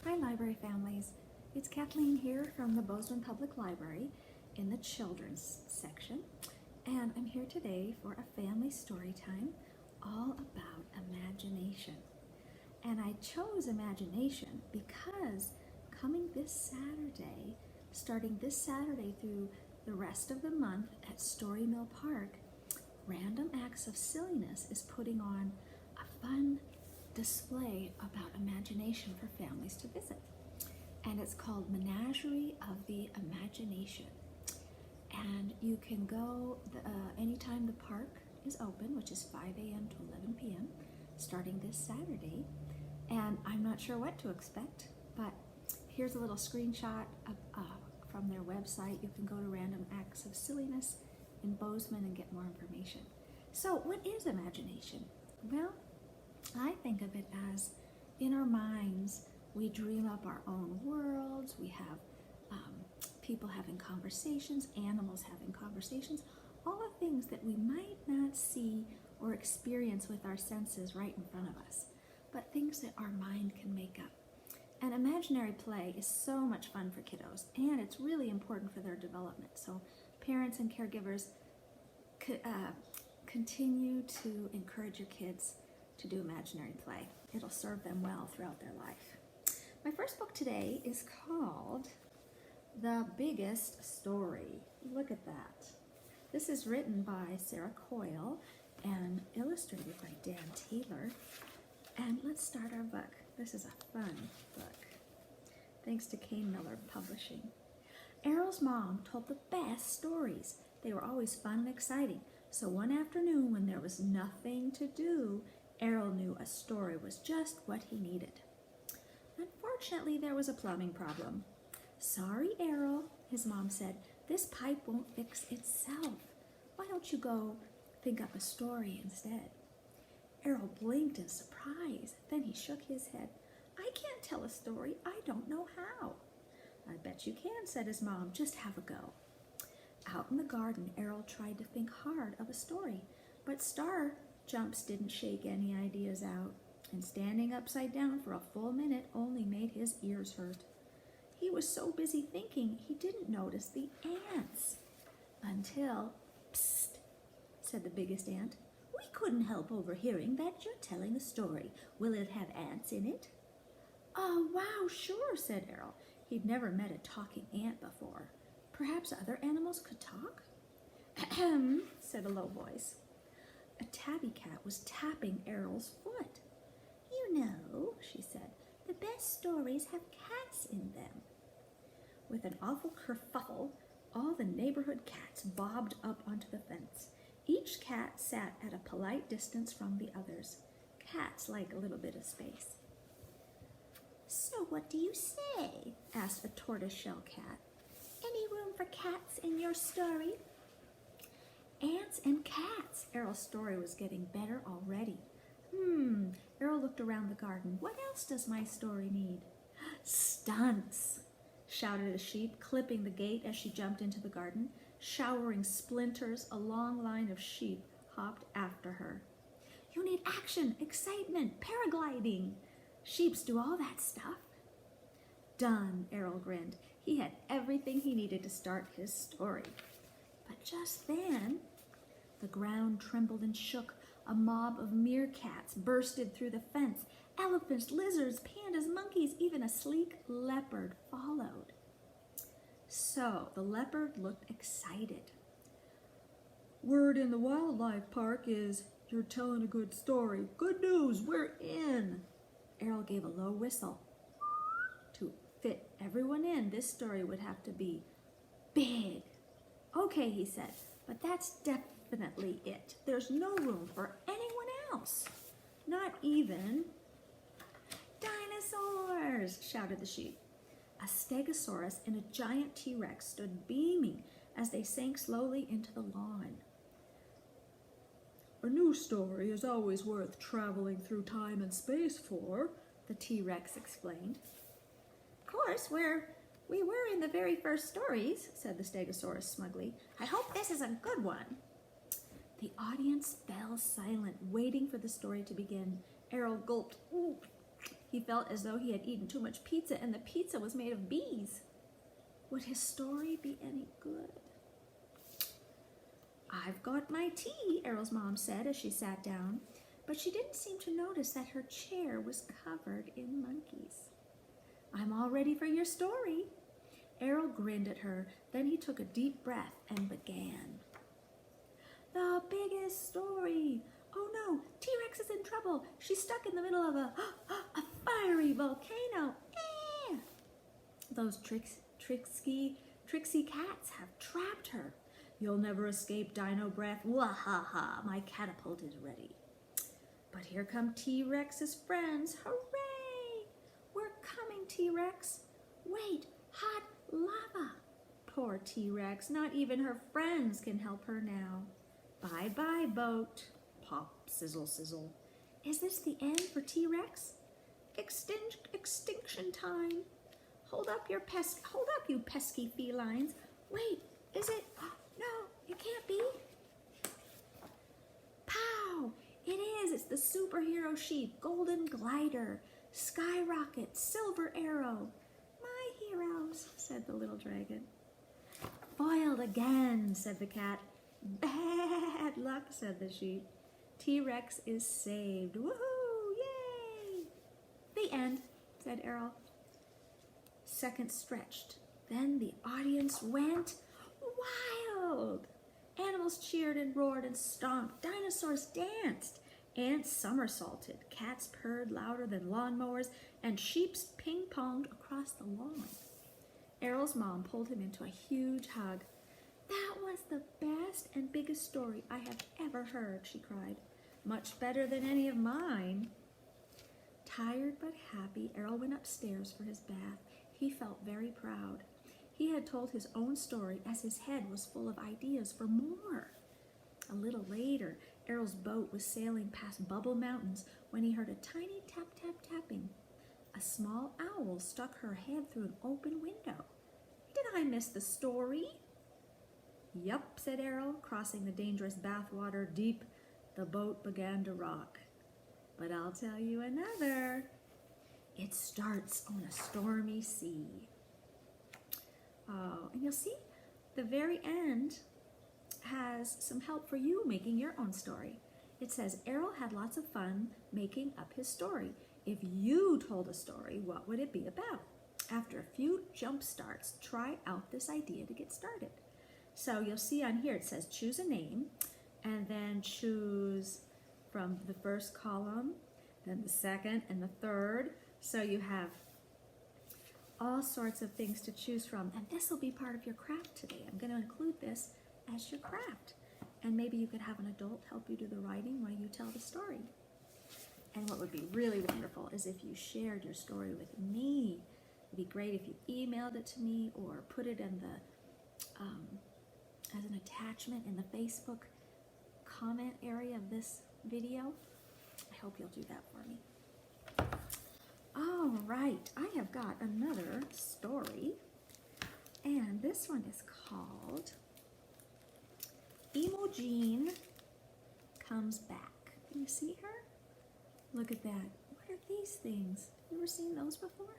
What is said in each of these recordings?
Hi, library families. It's Kathleen here from the Bozeman Public Library in the children's section, and I'm here today for a family story time all about imagination. And I chose imagination because coming this Saturday, starting this Saturday through the rest of the month at Story Mill Park, Random Acts of Silliness is putting on a fun display about imagination for families to visit. And it's called Menagerie of the Imagination. And you can go anytime the park is open, which is 5 a.m. to 11 p.m., starting this Saturday. And I'm not sure what to expect, but here's a little screenshot from their website. You can go to Random Acts of Silliness in Bozeman and get more information. So what is imagination? Well, I think of it as in our minds, we dream up our own worlds. We have people having conversations, animals having conversations, all the things that we might not see or experience with our senses right in front of us, but things that our mind can make up. And imaginary play is so much fun for kiddos, and it's really important for their development. So parents and caregivers continue to encourage your kids to do imaginary play. It'll serve them well throughout their life. My first book today is called The Biggest Story. Look at that. This is written by Sarah Coyle and illustrated by Dan Taylor. And let's start our book. This is a fun book. Thanks to Kane Miller Publishing. Errol's mom told the best stories. They were always fun and exciting. So one afternoon when there was nothing to do, Errol knew a story was just what he needed. Unfortunately, there was a plumbing problem. "Sorry, Errol," his mom said. "This pipe won't fix itself. Why don't you go think up a story instead?" Errol blinked in surprise. Then he shook his head. "I can't tell a story. I don't know how." "I bet you can," said his mom. "Just have a go." Out in the garden, Errol tried to think hard of a story, but Star Jumps didn't shake any ideas out, and standing upside down for a full minute only made his ears hurt. He was so busy thinking he didn't notice the ants. Until, "Psst," said the biggest ant. "We couldn't help overhearing that you're telling a story. Will it have ants in it?" "Oh, wow, sure," said Errol. He'd never met a talking ant before. Perhaps other animals could talk? "Ahem," said a low voice. A tabby cat was tapping Errol's foot. "You know," she said, "the best stories have cats in them." With an awful kerfuffle, all the neighborhood cats bobbed up onto the fence. Each cat sat at a polite distance from the others. Cats like a little bit of space. "So what do you say?" asked a tortoiseshell cat. "Any room for cats in your story?" Ants and cats. Errol's story was getting better already. Errol looked around the garden. "What else does my story need?" "Stunts," shouted a sheep, clipping the gate as she jumped into the garden. Showering splinters, a long line of sheep hopped after her. "You need action, excitement, paragliding. Sheeps do all that stuff." "Done," Errol grinned. He had everything he needed to start his story. But just then, the ground trembled and shook. A mob of meerkats bursted through the fence. Elephants, lizards, pandas, monkeys, even a sleek leopard followed. So the leopard looked excited. "Word in the wildlife park is you're telling a good story. Good news, we're in." Errol gave a low whistle. To fit everyone in, this story would have to be big. "Okay," he said, "but that's definitely it. There's no room for anyone else. Not even dinosaurs," shouted the sheep. A stegosaurus and a giant T-Rex stood beaming as they sank slowly into the lawn. "A new story is always worth traveling through time and space for," the T-Rex explained. "Of course, we were in the very first stories," said the Stegosaurus smugly. "I hope this is a good one." The audience fell silent, waiting for the story to begin. Errol gulped. He felt as though he had eaten too much pizza and the pizza was made of bees. Would his story be any good? "I've got my tea," Errol's mom said as she sat down, but she didn't seem to notice that her chair was covered in monkeys. "I'm all ready for your story." Errol grinned at her, then he took a deep breath and began. "The biggest story. Oh no, T-Rex is in trouble. She's stuck in the middle of a fiery volcano. Eh! Those tricksy cats have trapped her. You'll never escape dino breath. Wahaha, my catapult is ready. But here come T-Rex's friends. Hooray! We're coming, T-Rex. Wait, hot lava. Poor T-Rex, not even her friends can help her now. Bye-bye, boat. Pop, sizzle, sizzle. Is this the end for T-Rex? Extinction time. Hold up, you pesky felines. Wait, is it? Oh, no, it can't be. Pow! It is. It's the superhero sheep, golden glider, skyrocket, silver arrow. My heroes, said the little dragon. Foiled again, said the cat. Bad luck, said the sheep. T-Rex is saved. Woohoo! Yay! The end, said Errol. Seconds stretched. Then the audience went wild. Animals cheered and roared and stomped. Dinosaurs danced. Ants somersaulted. Cats purred louder than lawnmowers, and sheep ping-ponged across the lawn. Errol's mom pulled him into a huge hug. That was the best and biggest story I have ever heard, she cried. Much better than any of mine. Tired but happy, Errol went upstairs for his bath. He felt very proud. He had told his own story as his head was full of ideas for more. A little later, Errol's boat was sailing past Bubble Mountains when he heard a tiny tap-tap-tapping. A small owl stuck her head through an open window. Did I miss the story? Yup, said Errol, crossing the dangerous bathwater deep. The boat began to rock. But I'll tell you another. It starts on a stormy sea. Oh, and you'll see the very end has some help for you making your own story. It says, Errol had lots of fun making up his story. If you told a story, what would it be about? After a few jump starts, try out this idea to get started. So you'll see on here, it says choose a name, and then choose from the first column, then the second and the third. So you have all sorts of things to choose from, and this will be part of your craft today. I'm going to include this as your craft, and maybe you could have an adult help you do the writing while you tell the story. And what would be really wonderful is if you shared your story with me. It'd be great if you emailed it to me or put it in the as an attachment in the Facebook comment area of this video. I hope you'll do that for me. All right, I have got another story, and this one is called Imogen Comes Back. Can you see her? Look at that. What are these things? You ever seen those before?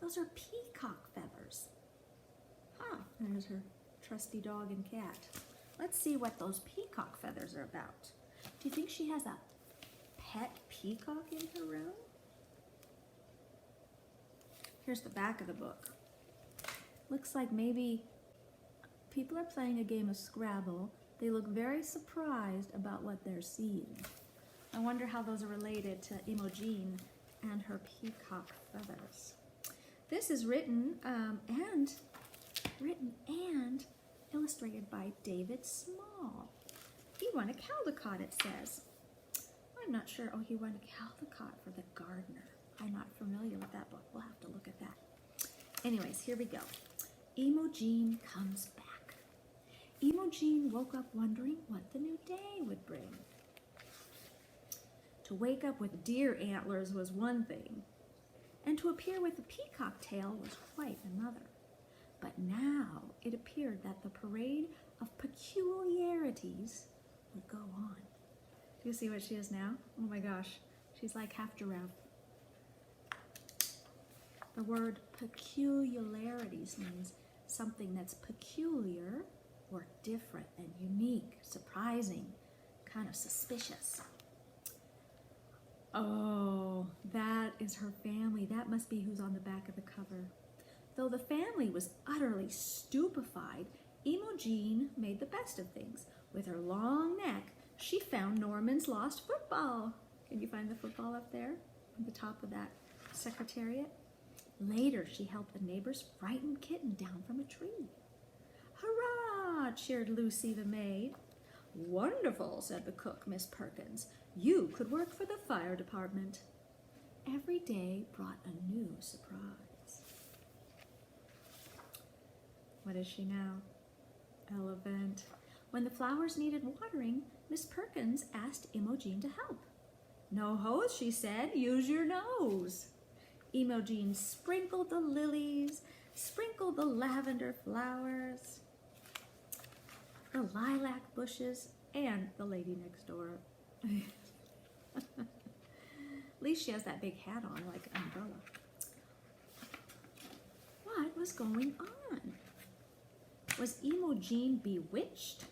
Those are peacock feathers. Huh, there's her trusty dog and cat. Let's see what those peacock feathers are about. Do you think she has a pet peacock in her room? Here's the back of the book. Looks like maybe people are playing a game of Scrabble. They look very surprised about what they're seeing. I wonder how those are related to Imogen and her peacock feathers. This is written and illustrated by David Small. He won a Caldecott, it says. I'm not sure. Oh, he won a Caldecott for The Gardener. I'm not familiar with that book. We'll have to look at that. Anyways, here we go. Imogen Comes Back. Imogen woke up wondering what the new day would bring. To wake up with deer antlers was one thing, and to appear with a peacock tail was quite another. But now it appeared that the parade of peculiarities would go on. Do you see what she is now? Oh my gosh, she's like half giraffe. The word peculiarities means something that's peculiar or different and unique, surprising, kind of suspicious. Oh, that is her family. That must be who's on the back of the cover. Though the family was utterly stupefied, Imogen made the best of things. With her long neck, she found Norman's lost football. Can you find the football up there on the top of that secretariat? Later, she helped a neighbor's frightened kitten down from a tree. Hurrah! Cheered Lucy the maid. Wonderful, said the cook, Miss Perkins. You could work for the fire department. Every day brought a new surprise. What is she now? Elephant. When the flowers needed watering, Miss Perkins asked Imogen to help. No hose, she said, use your nose. Imogen sprinkled the lilies, sprinkled the lavender flowers, the lilac bushes, and the lady next door. At least she has that big hat on like an umbrella. What was going on? Was Imogen bewitched?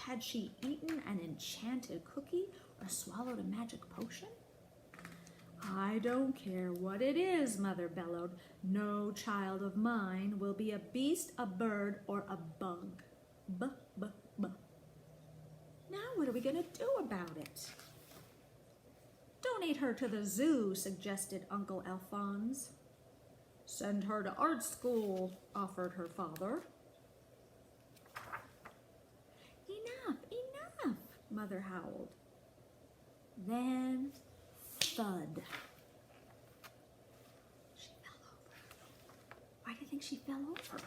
Had she eaten an enchanted cookie or swallowed a magic potion? I don't care what it is, Mother bellowed. No child of mine will be a beast, a bird, or a bug. Buh, buh, buh. Now what are we going to do about it? Donate her to the zoo, suggested Uncle Alphonse. Send her to art school, offered her father. Enough, enough, Mother howled. Then, thud. She fell over. Why do you think she fell over?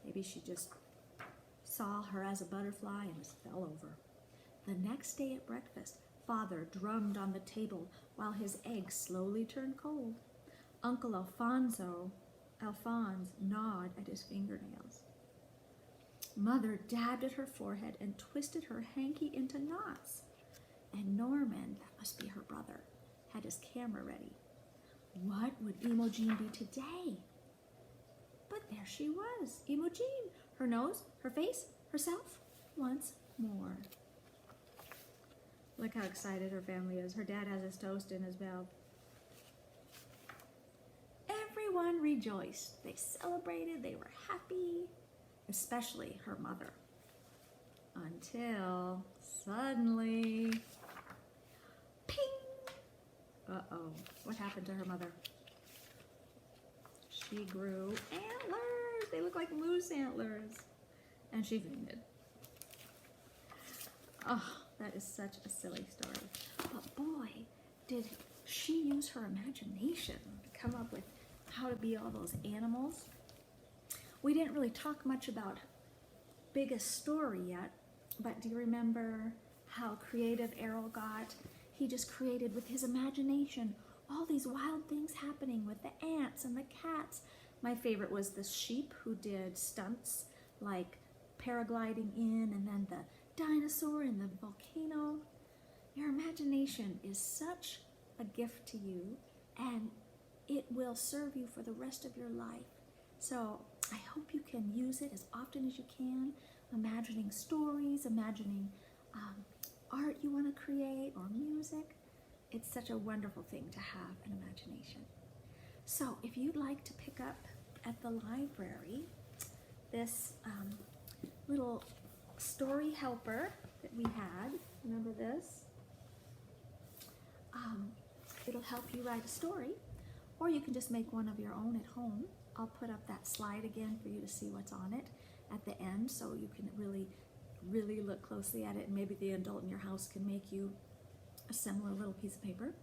Maybe she just saw her as a butterfly and just fell over. The next day at breakfast, Father drummed on the table while his eggs slowly turned cold. Uncle Alphonse gnawed at his fingernails. Mother dabbed at her forehead and twisted her hanky into knots. And Norman, that must be her brother, had his camera ready. What would Imogen be today? But there she was, Imogen, her nose, her face, herself, once more. Look how excited her family is. Her dad has his toast in his mouth. Everyone rejoiced. They celebrated, they were happy, especially her mother. Until suddenly, ping! Uh-oh, what happened to her mother? She grew antlers. They look like moose antlers. And she fainted. Oh, that is such a silly story. But boy, did she use her imagination to come up with how to be all those animals. We didn't really talk much about biggest story yet, but do you remember how creative Errol got? He just created with his imagination all these wild things happening with the ants and the cats. My favorite was the sheep who did stunts like paragliding in, and then the dinosaur in the volcano. Your imagination is such a gift to you, and it will serve you for the rest of your life. So I hope you can use it as often as you can, imagining stories, imagining art you want to create, or music. It's such a wonderful thing to have an imagination. So if you'd like to pick up at the library this little story helper that we had, remember this? It'll help you write a story, or you can just make one of your own at home. I'll put up that slide again for you to see what's on it at the end, so you can really look closely at it, and maybe the adult in your house can make you a similar little piece of paper.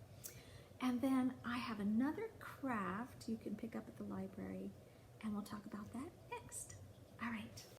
And then I have another craft you can pick up at the library, and we'll talk about that next. All right.